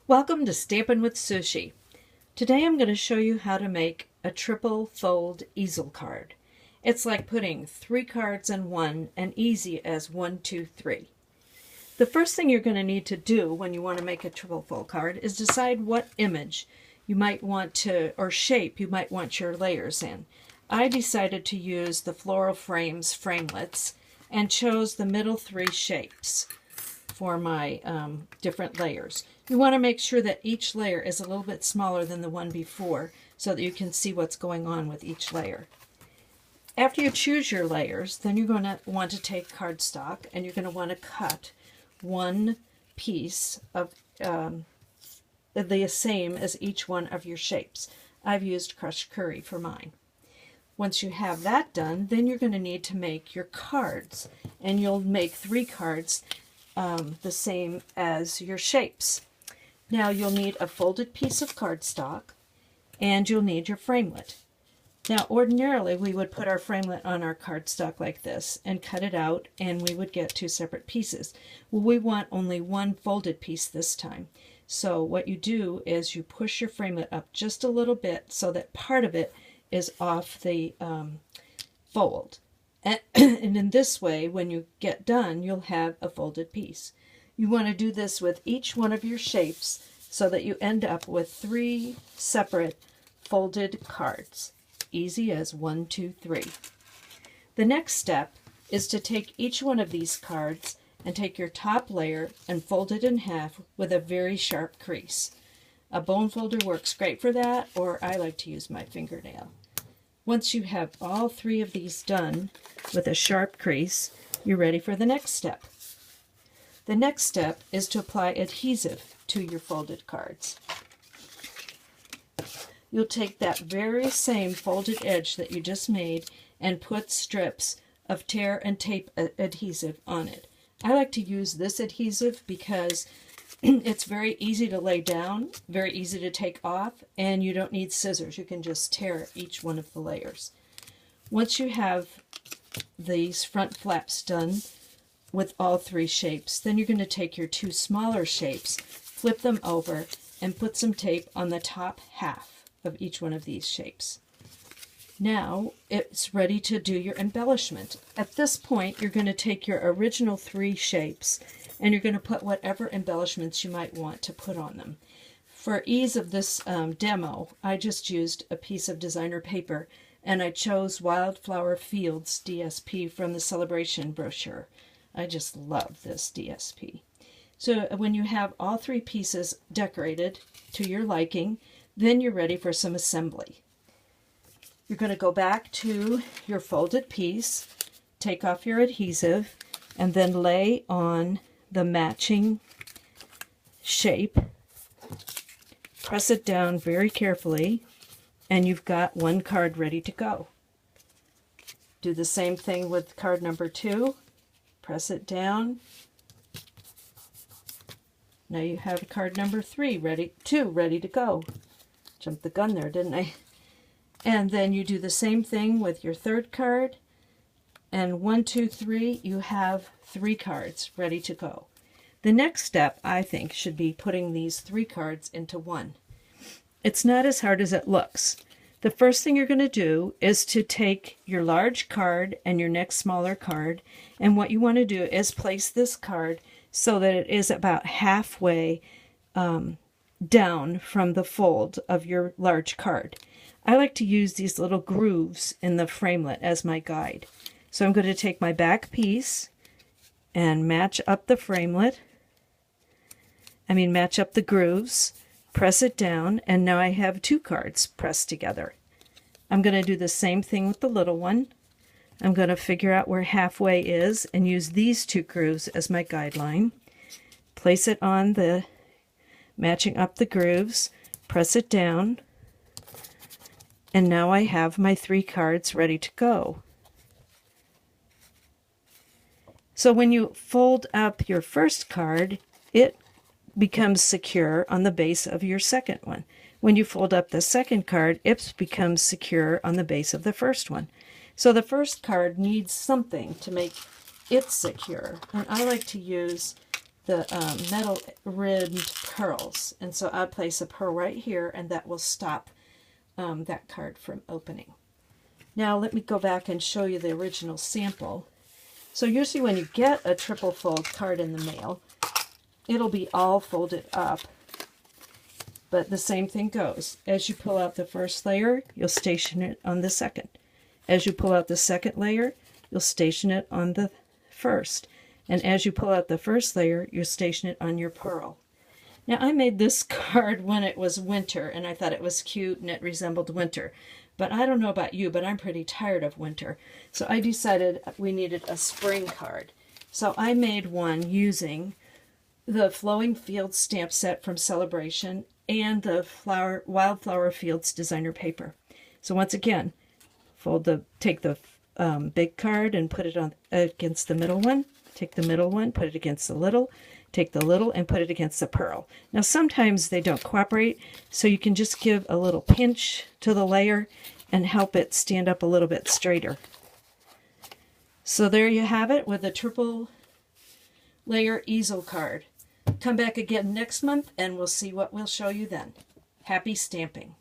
Welcome to Stampin' with Sushi. Today I'm going to show you how to make a triple fold easel card. It's like putting 3 cards in one and easy as 1, 2, 3. The first thing you're going to need to do when you want to make a triple fold card is decide what image you might want to, or shape you might want your layers in. I decided to use the Floral Frames framelits and chose the middle 3 shapes for my different layers. You want to make sure that each layer is a little bit smaller than the one before so that you can see what's going on with each layer. After you choose your layers, then you're going to want to take cardstock and you're going to want to cut one piece of the same as each one of your shapes. I've used crushed curry for mine. Once you have that done, then you're going to need to make your cards, and you'll make 3 cards the same as your shapes. Now you'll need a folded piece of cardstock and you'll need your framelit. Now ordinarily we would put our framelit on our cardstock like this and cut it out and we would get 2 separate pieces. Well, we want only one folded piece this time. So what you do is you push your framelit up just a little bit so that part of it is off the fold. And in this way, when you get done, you'll have a folded piece. You want to do this with each one of your shapes so that you end up with 3 separate folded cards. Easy as 1, 2, 3. The next step is to take each one of these cards and take your top layer and fold it in half with a very sharp crease. A bone folder works great for that, or I like to use my fingernail. Once you have all 3 of these done with a sharp crease, you're ready for the next step. The next step is to apply adhesive to your folded cards. You'll take that very same folded edge that you just made and put strips of tear and tape adhesive on it. I like to use this adhesive because it's very easy to lay down, very easy to take off, and you don't need scissors. You can just tear each one of the layers. Once you have these front flaps done with all 3 shapes, then you're going to take your 2 smaller shapes, flip them over, and put some tape on the top half of each one of these shapes. Now it's ready to do your embellishment. At this point, you're going to take your original 3 shapes and you're going to put whatever embellishments you might want to put on them. For ease of this demo, I just used a piece of designer paper and I chose Wildflower Fields DSP from the Celebration brochure. I just love this DSP. So when you have all 3 pieces decorated to your liking, then you're ready for some assembly. You're going to go back to your folded piece, take off your adhesive, and then lay on the matching shape. Press it down very carefully, and you've got 1 card ready to go. Do the same thing with card number 2. Press it down. Now you have card number 3 ready to go. Jumped the gun there, didn't I? And then you do the same thing with your 3rd card. And 1, 2, 3, you have 3 cards ready to go. The next step, I think, should be putting these 3 cards into one. It's not as hard as it looks. The first thing you're going to do is to take your large card and your next smaller card, and what you want to do is place this card so that it is about halfway down from the fold of your large card. I like to use these little grooves in the framelit as my guide. So I'm going to take my back piece and match up the framelit. Match up the grooves, press it down, and now I have 2 cards pressed together. I'm going to do the same thing with the little one. I'm going to figure out where halfway is and use these 2 grooves as my guideline. Place it on the matching up the grooves, press it down, and now I have my 3 cards ready to go. So when you fold up your first card, it becomes secure on the base of your second one. When you fold up the second card, it becomes secure on the base of the first one. So the first card needs something to make it secure. And I like to use the metal rimmed pearls. And so I'll place a pearl right here, and that will stop that card from opening. Now let me go back and show you the original sample. So usually when you get a triple fold card in the mail, it'll be all folded up. But the same thing goes. As you pull out the first layer, you'll station it on the second. As you pull out the second layer, you'll station it on the first. And as you pull out the first layer, you'll station it on your pearl. Now I made this card when it was winter, and I thought it was cute and it resembled winter. But I don't know about you, but I'm pretty tired of winter. So I decided we needed a spring card. So I made one using the Flowing Fields stamp set from Celebration and the Wildflower Fields designer paper. So once again, take the big card and put it on against the middle one. Take the middle one, put it against the little. Take the little and put it against the pearl. Now sometimes they don't cooperate, so you can just give a little pinch to the layer and help it stand up a little bit straighter. So there you have it with a triple layer easel card. Come back again next month and we'll see what we'll show you then. Happy stamping!